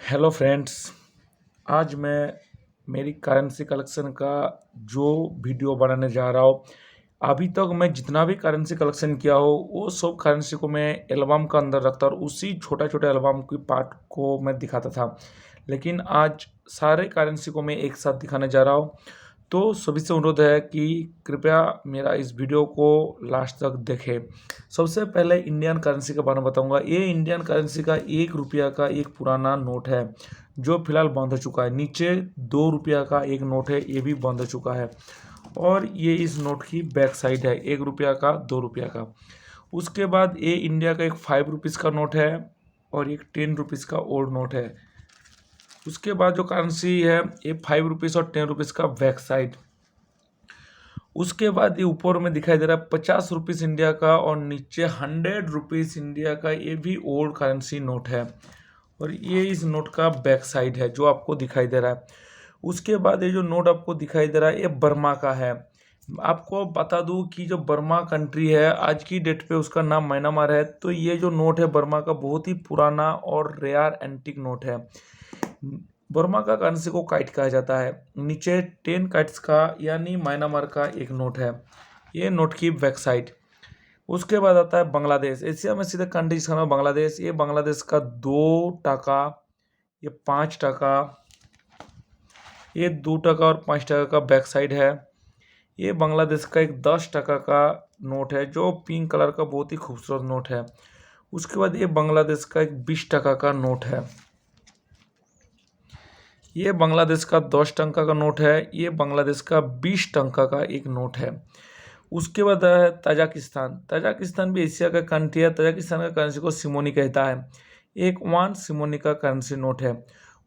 Hello friends. आज मैं मेरी करेंसी कलेक्शन का जो वीडियो बनाने जा रहा हूँ। अभी तक मैं जितना भी करेंसी कलेक्शन किया हो वो सब करेंसी को मैं एल्बम का अंदर रखता और उसी छोटा छोटा एल्बम की पार्ट को मैं दिखाता था। लेकिन आज सारे करेंसी को मैं एक साथ दिखाने जा रहा हूँ। तो सभी से अनुरोध है कि कृपया मेरा इस वीडियो को लास्ट तक देखें। सबसे पहले इंडियन करेंसी के बारे में बताऊंगा। ये इंडियन करेंसी का 1 रुपया का एक पुराना नोट है जो फिलहाल बंद हो चुका है। नीचे 2 रुपया का एक नोट है, ये भी बंद हो चुका है। और ये इस नोट की बैक साइड है, 1 रुपया का, 2 रुपया का। उसके बाद ये इंडिया का एक 5 रुपीज़ का नोट है और एक 10 रुपीज़ का ओल्ड नोट है। उसके बाद जो करेंसी है ये 5 रुपीज़ और 10 रुपीज़ का बैक साइड। उसके बाद ये ऊपर में दिखाई दे रहा है 50 रुपीज़ इंडिया का और नीचे 100 रुपीज़ इंडिया का, ये भी ओल्ड करेंसी नोट है। और ये इस नोट का बैक साइड है जो आपको दिखाई दे रहा है। उसके बाद ये जो नोट आपको दिखाई दे रहा है ये बर्मा का है। आपको बता दूं कि जो बर्मा कंट्री है आज की डेट पे उसका नाम म्यांमार है। तो ये जो नोट है बर्मा का बहुत ही पुराना और रेयर एंटीक नोट है। बर्मा का करेंसी को काइट कहा जाता है। नीचे 10 काइट्स का यानी म्यांमार का एक नोट है, ये नोट की बैक साइड। उसके बाद आता है बांग्लादेश। एशिया में सीधे कंट्री जिसका नाम बांग्लादेश। ये बांग्लादेश का 2 टका, ये 5 टका, ये 2 टका और 5 टका का बैक साइड है। ये बांग्लादेश का एक 10 टका का नोट है जो पिंक कलर का बहुत ही खूबसूरत नोट है। उसके बाद ये बांग्लादेश का एक 20 टका का नोट है। ये बांग्लादेश का 10 टका का नोट है। ये बांग्लादेश का 20 टका का एक नोट है। उसके बाद है तजाकिस्तान। तजाकिस्तान भी एशिया का कंट्री है। तजाकिस्तान का करेंसी को सिमोनी कहता है। एक 1 सिमोनी का करेंसी नोट है।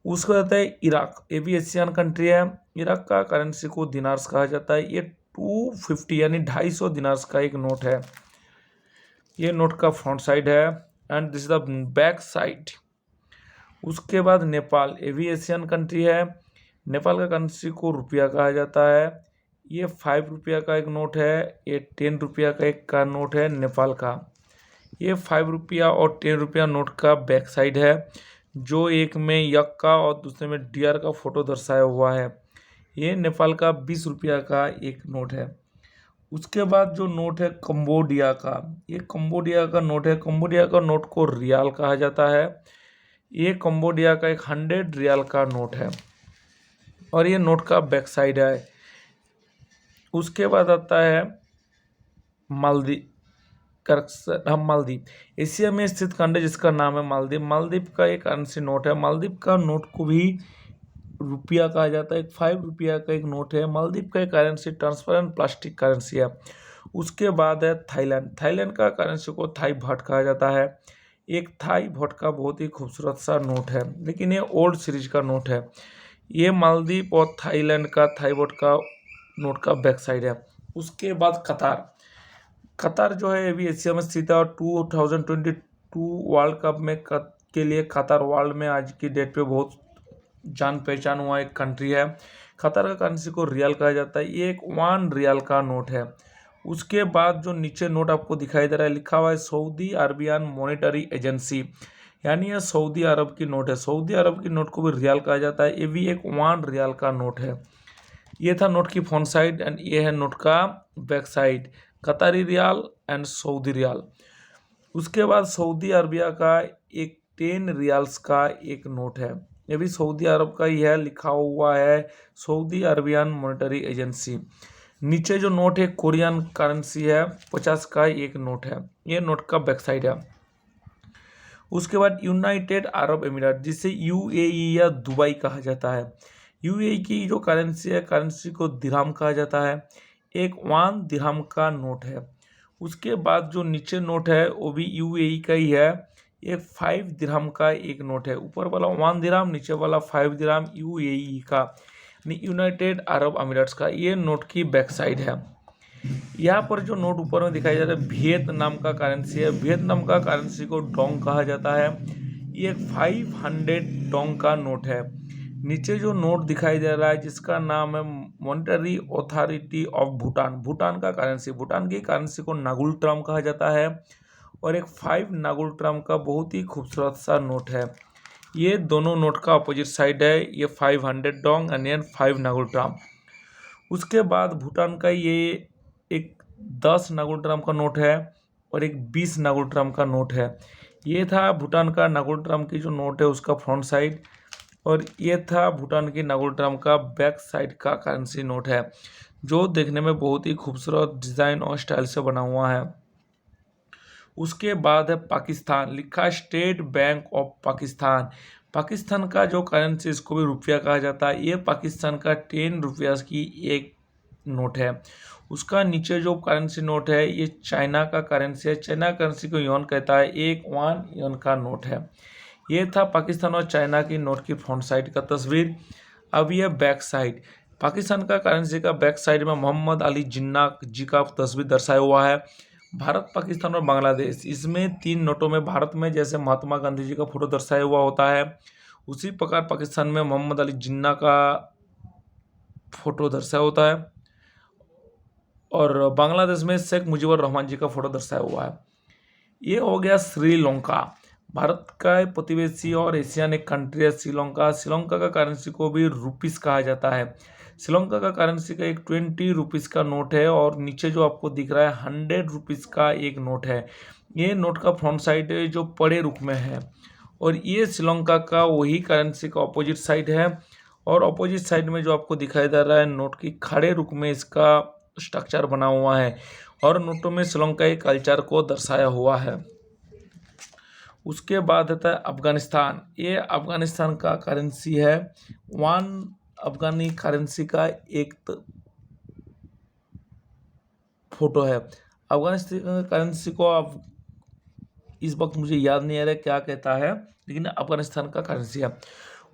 उसके बाद है इराक। ये भी एशियन कंट्री है। इराक का करेंसी को दिनार्स कहा जाता है। ये 250 यानी 250 दिनार्स का एक नोट है। ये नोट का फ्रंट साइड है and this is the back side. उसके बाद नेपाल। ये भी एशियन कंट्री है। नेपाल का करेंसी को रुपया कहा जाता है। ये 5 रुपया का एक नोट है। ये 10 रुपया का एक का नोट है नेपाल का। ये 5 रुपया और 10 रुपया नोट का बैक साइड है जो एक में यक का और दूसरे में डियर का फोटो दर्शाया हुआ है। ये नेपाल का 20 रुपया का एक नोट है। उसके बाद जो नोट है कंबोडिया का। ये कंबोडिया का नोट है। कंबोडिया का नोट को रियाल कहा जाता है। ये कंबोडिया का एक 100 रियाल का नोट है और ये नोट का बैक साइड है। उसके बाद आता है मालदीव। एशिया में स्थित कंट्री जिसका नाम है मालदीव। मालदीव का एक करेंसी नोट है। मालदीव का नोट को भी रुपया कहा जाता है। एक 5 रुपया का एक नोट है। मालदीव का एक करेंसी ट्रांसपेरेंट प्लास्टिक करेंसी है। उसके बाद है थाईलैंड। थाईलैंड का करेंसी को थाई बाट कहा जाता है। एक थाई बाट का बहुत ही खूबसूरत सा नोट है लेकिन ये ओल्ड सीरीज का नोट है। ये मालदीव और थाईलैंड का थाई बाट का नोट का बैक साइड है। उसके बाद कतार। कतार जो है ये भी एशिया में स्थित है और 2022 वर्ल्ड कप में के लिए कतार वर्ल्ड में आज की डेट पे बहुत जान पहचान हुआ एक कंट्री है। कतार का करेंसी को रियाल कहा जाता है। ये एक 1 रियाल का नोट है। उसके बाद जो नीचे नोट आपको दिखाई दे रहा है लिखा हुआ है सऊदी अरबियन मॉनेटरी एजेंसी, यानी ये सऊदी अरब की नोट है। सऊदी अरब की नोट को भी रियाल कहा जाता है। ये भी एक 1 रियाल का नोट है। ये था नोट की फ्रंट साइड एंड ये है नोट का back side, Qatari riyal and Saudi riyal. उसके बाद सऊदी अरबिया का एक 10 रियाल्स का एक नोट है। ये भी सऊदी अरब का ही है, लिखा हुआ है सऊदी अरबियन मॉनेटरी एजेंसी। नीचे जो नोट है कोरियन करेंसी है, 50 का एक नोट है। ये नोट का बैक साइड है। उसके बाद यूनाइटेड अरब अमीरात जिसे यूएई या दुबई कहा जाता है। यूएई की जो करेंसी है करेंसी को दिरहम कहा जाता है। एक 1 दिरहम का नोट है। उसके बाद जो नीचे नोट है वो भी यूएई का ही है। ये 5 दिरहम का एक नोट है। ऊपर वाला 1 दिरहम, नीचे वाला 5 दिरहम यूएई का यानी यूनाइटेड अरब अमीराट्स का। ये नोट की बैक साइड है। यहाँ पर जो नोट ऊपर में दिखाई जाता है वियतनाम का करेंसी है। वियतनाम का करेंसी को डोंग कहा जाता है। ये 500 डोंग का नोट है। नीचे जो नोट दिखाई दे रहा है जिसका नाम है monetary authority of Bhutan. Bhutan का करेंसी, भूटान की करेंसी को नागुल ट्रम कहा जाता है और एक 5 नागुल ट्रम का बहुत ही खूबसूरत सा नोट है। ये दोनों नोट का अपोजिट साइड है, ये 500 डोंग एंड 5 नागुल्ट्राम। उसके बाद भूटान का ये एक 10 नागुल्ट्राम का नोट है और एक 20 नागुल्ट्राम का नोट है। ये था भूटान का नागुल्ट्राम की जो नोट है उसका फ्रंट साइड, और ये था भूटान की नागुल्ट्राम का बैक साइड का करेंसी नोट है, जो देखने में बहुत ही खूबसूरत डिज़ाइन और स्टाइल से बना हुआ है। उसके बाद है पाकिस्तान, लिखा है state bank of Pakistan. Pakistan का जो करेंसी, इसको भी रुपया कहा जाता है। ये पाकिस्तान का 10 रुपया की एक नोट है। उसका नीचे जो करेंसी नोट है ये चाइना का करेंसी है। चाइना करेंसी को यॉन कहता है। एक 1 यॉन का नोट है। ये था पाकिस्तान और चाइना की नोट की फ्रंट साइड का तस्वीर। अब ये बैक साइड, पाकिस्तान का करेंसी का बैक साइड में मोहम्मद अली जिन्ना जी का तस्वीर दर्शाया हुआ है। भारत, पाकिस्तान और बांग्लादेश, इसमें 3 नोटों में भारत में जैसे महात्मा गांधी जी का फोटो दर्शाया हुआ होता है, उसी प्रकार पाकिस्तान में मोहम्मद अली जिन्ना का फोटो दर्शाया होता है, और बांग्लादेश में शेख मुजीबुर रहमान जी का फोटो दर्शाया हुआ है। ये हो गया श्रीलंका, भारत का प्रतिवेशी और एशियन एक कंट्री है श्रीलंका। श्रीलंका का करेंसी को भी रुपीस कहा जाता है। श्रीलंका का करेंसी का एक 20 रुपीस का नोट है, और नीचे जो आपको दिख रहा है 100 रुपीस का एक नोट है। ये नोट का फ्रंट साइड है जो बड़े रूप में है, और ये श्रीलंका का वही करेंसी का अपोजिट साइड है। और अपोजिट साइड में जो आपको दिखाई दे रहा है नोट की खड़े रूप में इसका स्ट्रक्चर बना हुआ है, और नोटों में श्रीलंकाई कल्चर को दर्शाया हुआ है। उसके बाद आता है अफगानिस्तान। ये अफगानिस्तान का करेंसी है। 1 अफगानी करेंसी का एक फोटो है। अफगानिस्तान का करेंसी को आप इस वक्त मुझे याद नहीं आ रहा क्या कहता है, लेकिन अफगानिस्तान का करेंसी है।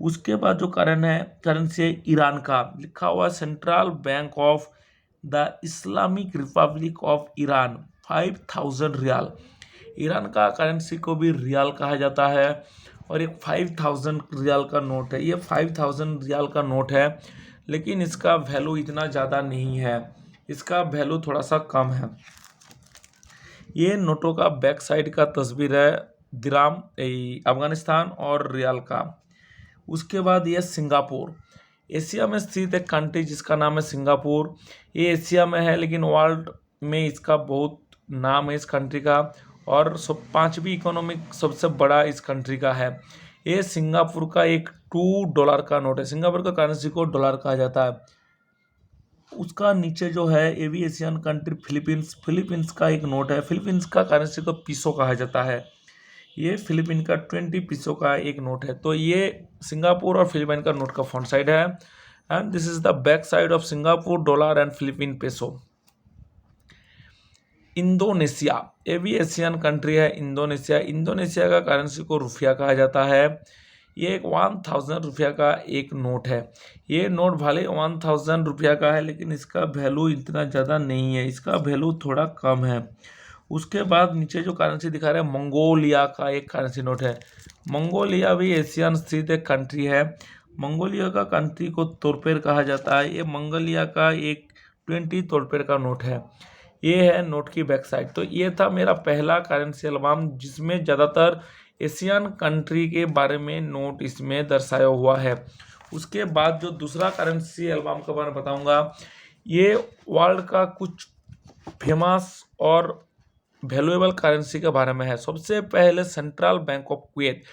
उसके बाद जो करेंसी है ईरान का, लिखा हुआ central bank of the Islamic Republic of Iran, 5000 riyal. Iran का करेंसी को भी रियाल कहा जाता है, और एक 5000 रियाल का नोट है। ये 5000 रियाल का नोट है, लेकिन इसका वैल्यू इतना ज़्यादा नहीं है, इसका वैल्यू थोड़ा सा कम है। ये नोटों का बैक साइड का तस्वीर है दिराम अफगानिस्तान और रियाल का। उसके बाद ये सिंगापुर, एशिया में स्थित एक कंट्री जिसका नाम है सिंगापुर। ये एशिया में है, लेकिन वर्ल्ड में इसका बहुत नाम है इस कंट्री का, और 5वीं इकोनॉमिक सबसे बड़ा इस कंट्री का है। ये सिंगापुर का एक $2 का नोट है। सिंगापुर का करेंसी को डॉलर कहा जाता है। उसका नीचे जो है ये भी एशियन कंट्री फिलीपींस का एक नोट है। फिलीपींस का करेंसी को पीसो कहा जाता है। ये फिलीपीन का 20 पीसो का एक नोट है। तो ये सिंगापुर और फिलीपीन का नोट का फ्रंट साइड है, and this is the back side of Singapore dollar and Philippine peso. Indonesia, ये भी एशियन कंट्री है। इंडोनेशिया का करेंसी को रुपया कहा जाता है। ये एक 1000 रुपया का एक नोट है। ये नोट भले 1000 रुपया का है, लेकिन इसका वैल्यू इतना ज़्यादा नहीं है, इसका वैल्यू थोड़ा कम है। उसके बाद नीचे जो करेंसी दिखा रहे हैं मंगोलिया का एक करेंसी नोट है। मंगोलिया भी एशियन स्थित एक कंट्री है। मंगोलिया का कंट्री को तोरपेर कहा जाता है। ये मंगोलिया का एक 20 तोरपेर का नोट है। ये है नोट की बैक साइड। तो ये था मेरा पहला करेंसी एल्बम, जिसमें ज़्यादातर एशियन कंट्री के बारे में नोट इसमें दर्शाया हुआ है। उसके बाद जो दूसरा करेंसी एल्बम के बारे में बताऊंगा, ये वर्ल्ड का कुछ फेमस और वैल्यूएबल करेंसी के बारे में है। सबसे पहले central bank of Kuwait.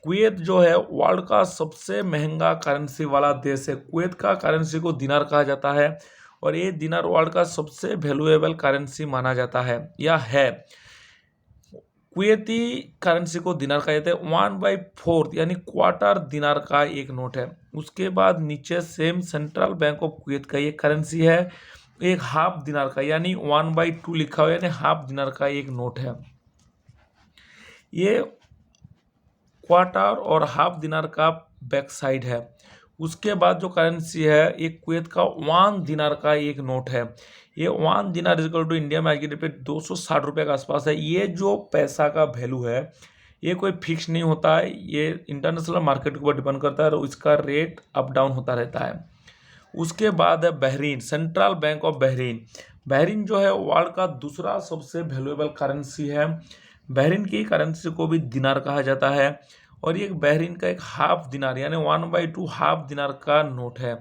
Kuwait जो है वर्ल्ड का सबसे महंगा करेंसी वाला देश है। कुवैत का करेंसी को दिनार कहा जाता है, और ये दिनार वर्ल्ड का सबसे वैल्यूएबल करेंसी माना जाता है या है। कुवैती करेंसी को दिनार कहा जाता है। 1/4 यानी क्वार्टर दिनार का एक नोट है। उसके बाद नीचे same central bank of Kuwait का ये करेंसी है, एक हाफ दिनार का, यानी 1/2 लिखा हुआ, यानी हाफ दिनार का एक नोट है। ये क्वार्टर और हाफ दिनार का बैक साइड है। उसके बाद जो करेंसी है एक कुवैत का 1 दिनार का एक नोट है। ये 1 दिनार इक्वल टू इंडिया में आज की डेट पे 260 रुपये के आसपास है। ये जो पैसा का वैल्यू है ये कोई फिक्स नहीं होता है, ये इंटरनेशनल मार्केट के ऊपर डिपेंड करता है, और इसका रेट अप डाउन होता रहता है। उसके बाद है Bahrain, central bank of Bahrain. Bahrain जो है वर्ल्ड का दूसरा सबसे वैल्यूएबल करेंसी है। बहरीन की करेंसी को भी दिनार कहा जाता है, और ये एक बहरीन का एक हाफ दिनार यानी 1/2 हाफ दिनार का नोट है।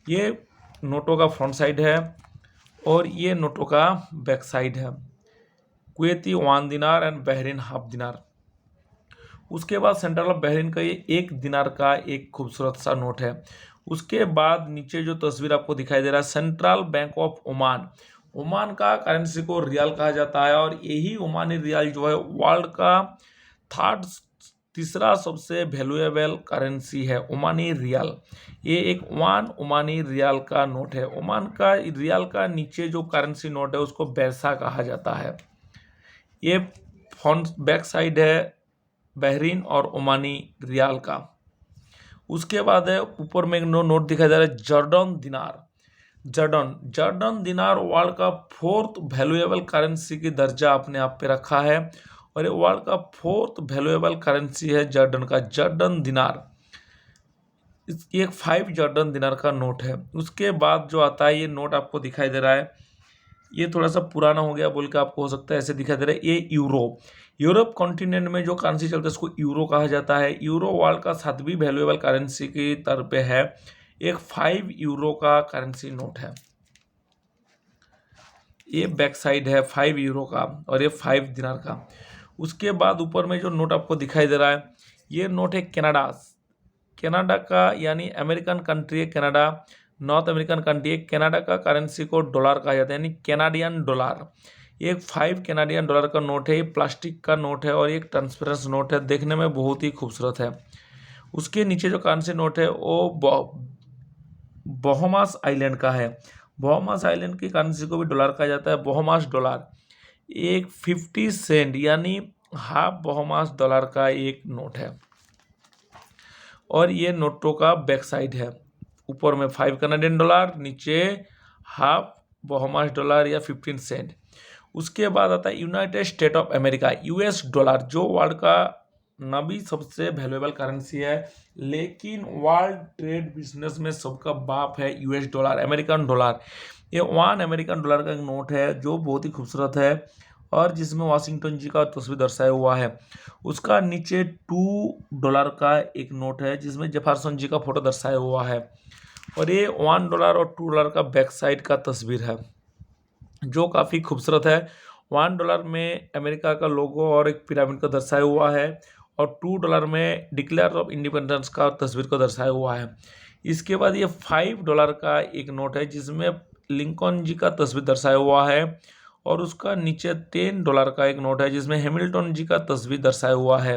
ये नोटों का फ्रंट साइड है और ये नोटों का बैक साइड है। कुवैती 1 दिनार एंड बहरीन हाफ दिनार। उसके बाद सेंट्रल ऑफ बहरीन का ये 1 दिनार का एक खूबसूरत सा नोट है। उसके बाद नीचे जो तस्वीर आपको दिखाई दे रहा है central bank of Oman. Oman का करेंसी को रियाल कहा जाता है और यही ओमानी रियाल जो है वर्ल्ड का तीसरा सबसे वैल्यूएबल करेंसी है ओमानी रियाल। ये एक 1 ओमानी रियाल का नोट है। ओमान का रियाल का नीचे जो करेंसी नोट है उसको पैसा कहा जाता है। ये फ्रंट बैक साइड है बहरीन और ओमानी रियाल का। उसके बाद है ऊपर में एक नोट दिखाई दे रहा है जॉर्डन दिनार। जॉर्डन दिनार वर्ल्ड का 4th वैल्यूएबल करेंसी की दर्जा अपने आप पे रखा है और ये वर्ल्ड का 4th वैल्यूएबल करेंसी है जॉर्डन का जॉर्डन दिनार। ये एक 5 जॉर्डन दिनार का नोट है। उसके बाद जो आता है ये नोट आपको दिखाई दे रहा है, ये थोड़ा सा पुराना हो गया बोल के आपको हो सकता है ऐसे दिखाई दे रहा है। ये यूरोप कॉन्टिनेंट में जो करेंसी चलता है उसको यूरो कहा जाता है। यूरो वर्ल्ड का 7वीं वैल्यूएबल करेंसी की तर पे है। एक 5 यूरो का करेंसी नोट है। ये बैक साइड है 5 यूरो का और ये 5 दिनार का। उसके बाद ऊपर में जो नोट आपको दिखाई दे रहा है ये नोट है कनाडा का यानी अमेरिकन कंट्री है कनाडा, नॉर्थ अमेरिकन कंट्री है। कनाडा का करेंसी को डॉलर कहा जाता है यानी कैनाडियन डॉलर। ये एक 5 कैनाडियन डॉलर का नोट है। ये प्लास्टिक का नोट है और एक ट्रांसपेरेंट नोट है, देखने में बहुत ही खूबसूरत है। उसके नीचे जो करेंसी नोट है वो बहामास आइलैंड का है। बहामास आइलैंड की करेंसी को भी डॉलर कहा जाता है, बहामास डॉलर। एक 50 सेंट यानी हाफ बहामास डॉलर का एक नोट है और ये नोटों का बैक साइड है। ऊपर में 5 कनाडियन डॉलर, नीचे हाफ बहामास डॉलर या 15 सेंट। उसके बाद आता है United state of America US dollar, जो वर्ल्ड का 9वीं सबसे वैल्यूएबल करेंसी है, लेकिन वर्ल्ड ट्रेड बिजनेस में सबका बाप है यूएस डॉलर, अमेरिकन डॉलर। ये 1 अमेरिकन डॉलर का एक नोट है जो बहुत ही खूबसूरत है और जिसमें वाशिंगटन जी का तस्वीर दर्शाया हुआ है। उसका नीचे $2 का एक नोट है जिसमें जेफरसन जी का फोटो दर्शाया हुआ है और ये $1 और $2 का बैक साइड का तस्वीर है जो काफ़ी खूबसूरत है। $1 में अमेरिका का लोगो और एक पिरामिड को दर्शाया हुआ है और $2 में डिक्लेयर ऑफ इंडिपेंडेंस का तस्वीर को दर्शाया हुआ है। इसके बाद ये $5 का एक नोट है जिसमें लिंकन जी का तस्वीर दर्शाया हुआ है और उसका नीचे $10 का एक नोट है जिसमें हैमिल्टन जी का तस्वीर दर्शाया हुआ है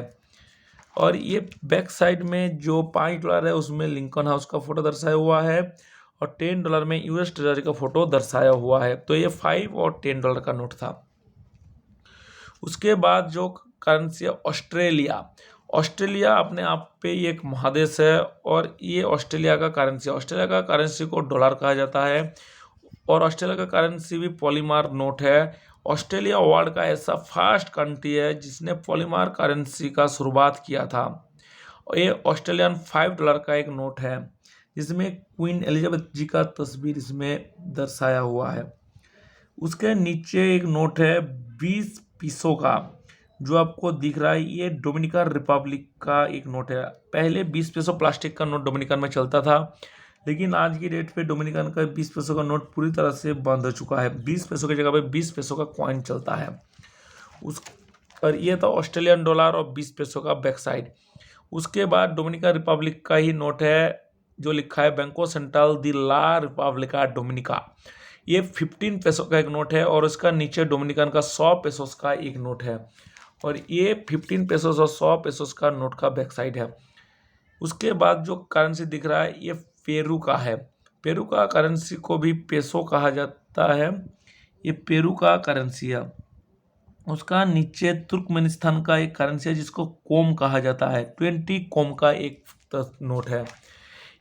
और ये बैक साइड में जो $5 है उसमें लिंकन हाउस का फोटो दर्शाया हुआ है और $10 में यूएस ट्रेजरी का फोटो दर्शाया हुआ है। तो ये 5 और $10 का नोट था। उसके बाद जो करेंसी है ऑस्ट्रेलिया अपने आप पे ये एक महादेश है और ये ऑस्ट्रेलिया का करेंसी को डॉलर कहा जाता है और ऑस्ट्रेलिया का करेंसी भी पॉलीमार नोट है। ऑस्ट्रेलिया वर्ल्ड का ऐसा फर्स्ट कंट्री है जिसने पॉलीमार करेंसी का शुरुआत किया था। ये ऑस्ट्रेलियन $5 का एक नोट है जिसमें क्वीन एलिजाबेथ जी का तस्वीर इसमें दर्शाया हुआ है। उसके नीचे एक नोट है 20 पीसों का जो आपको दिख रहा है, ये डोमिनिकन रिपब्लिक का एक नोट है। पहले 20 पैसों प्लास्टिक का नोट डोमिनिकन में चलता था, लेकिन आज की डेट पे डोमिनिकन का 20 पैसों का नोट पूरी तरह से बंद हो चुका है। 20 पैसों की जगह पे 20 पैसों का कॉइन चलता है। उस और ये था ऑस्ट्रेलियन डॉलर और 20 पैसों का बैक साइड। उसके बाद डोमिनिकन रिपब्लिक का ही नोट है जो लिखा है बैंको सेंट्रल दी ला रिपब्लिका डोमिनिका। ये 15 पैसों का एक नोट है और उसका नीचे डोमिनिकन का 100 पैसों का एक नोट है और ये 15 पैसों और 100 पैसों का नोट का बैक साइड है। उसके बाद जो करेंसी दिख रहा है ये पेरू का है। पेरू का करेंसी को भी पेसो कहा जाता है। ये पेरू का करेंसी है। उसका नीचे तुर्कमेनिस्तान का एक करेंसी है जिसको कोम कहा जाता है। 20 कोम का एक नोट है।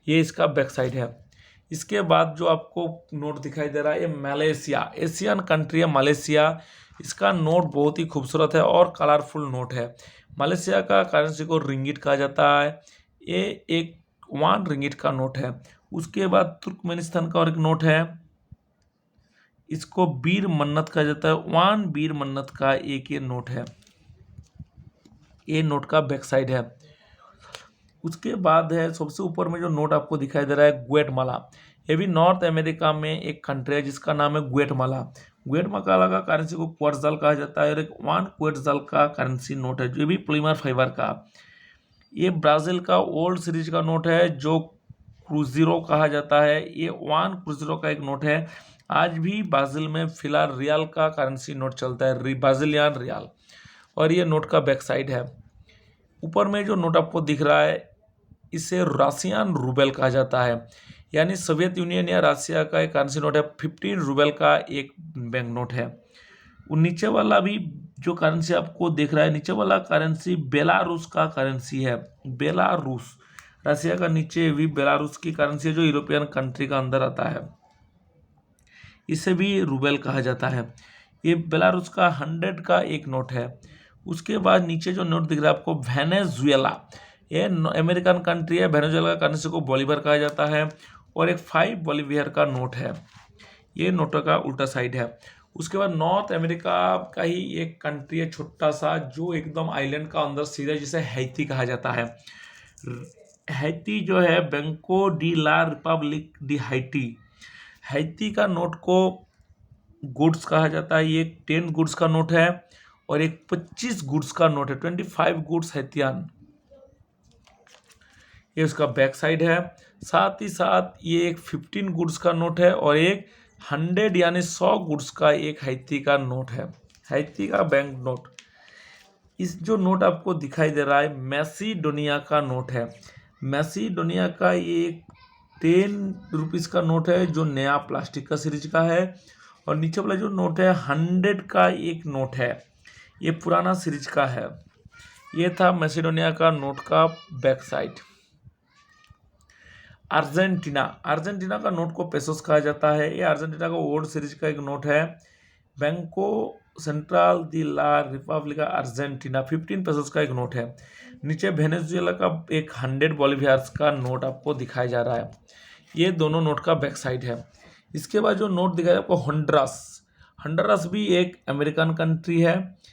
ये इसका बैक साइड है। इसके बाद जो आपको नोट दिखाई दे रहा है ये मलेशिया, एशियन कंट्री है मलेशिया। इसका नोट बहुत ही खूबसूरत है और कलरफुल नोट है। मलेशिया का करेंसी को रिंगिट कहा जाता है। ये एक 1 रिंगिट का नोट है। उसके बाद तुर्कमेनिस्तान का और एक नोट है, इसको बीर मन्नत कहा जाता है। 1 बीर मन्नत का एक ये नोट है। ये नोट का बैक साइड है। उसके बाद है सबसे ऊपर में जो नोट आपको दिखाई दे रहा है ग्वेटमाला। ये भी नॉर्थ अमेरिका में एक कंट्री है जिसका नाम है ग्वेटमाला। ग्वेटमाला का करेंसी को क्वॉर्ट्जल कहा जाता है और एक 1 क्वॉर्ट्जल का करेंसी नोट है जो भी पॉलीमर फाइबर का। ये ब्राज़ील का ओल्ड सीरीज का नोट है जो क्रूज़िरो कहा जाता है। ये 1 क्रूज़िरो का एक नोट है। आज भी ब्राज़ील में फिलहाल रियल का करेंसी नोट चलता है, ब्राज़ीलियन रियल। और ये नोट का बैक साइड है। ऊपर में जो नोट आपको दिख रहा है इसे रशियन रूबेल कहा जाता है, यानी सोवियत यूनियन या रशिया का एक करेंसी नोट है। 15 रूबेल का एक बैंक नोट है। वो नीचे वाला भी जो करेंसी आपको दिख रहा है, नीचे वाला करेंसी बेलारूस का करेंसी है। बेलारूस, रशिया का नीचे भी बेलारूस की करेंसी है जो यूरोपियन कंट्री का अंदर आता है। इसे भी रूबेल कहा जाता है। ये बेलारूस का 100 का एक नोट है। उसके बाद नीचे जो नोट दिख रहा है आपको वेनेजुएला, ये अमेरिकन कंट्री है। वेनेजुएला का करेंसी को बोलीवर कहा जाता है और एक 5 बोलीवियर का नोट है। ये नोटों का उल्टा साइड है। उसके बाद नॉर्थ अमेरिका का ही एक कंट्री है छोटा सा जो एकदम आइलैंड का अंदर सीधा, जिसे हैती कहा जाता है। हैती जो है बैंको डी ला रिपब्लिक डी हैती। हैती का नोट को गुड्स कहा जाता है। ये एक 10 गुड्स का नोट है और एक 25 गुड्स का नोट है। 25 गुड्स हैतियान, ये उसका बैक साइड है। साथ ही साथ ये एक 15 गुड्स का नोट है और एक 100 यानी 100 गुड्स का एक हैती का नोट है, हैती का बैंक नोट। इस जो नोट आपको दिखाई दे रहा है मैसीडोनिया का नोट है। मैसीडोनिया का ये एक 10 रुपीज़ का नोट है जो नया प्लास्टिक का सीरीज का है। और नीचे वाला जो नोट है 100 का एक नोट है, ये पुराना सीरीज का है। ये था मैसीडोनिया का नोट का बैक साइड। अर्जेंटीना, अर्जेंटीना का नोट को पेसोस कहा जाता है। ये अर्जेंटीना का ओल्ड सीरीज का एक नोट है। बैंको सेंट्रल दी ला रिपब्लिका अर्जेंटीना, 15 पेसोस का एक नोट है। नीचे वेनेजुएला का एक 100 बोलीवियर्स का नोट आपको दिखाया जा रहा है। ये दोनों नोट का बैक साइड है। इसके बाद जो नोट दिखाया आपको होंडुरास, होंडुरास भी एक अमेरिकन कंट्री है।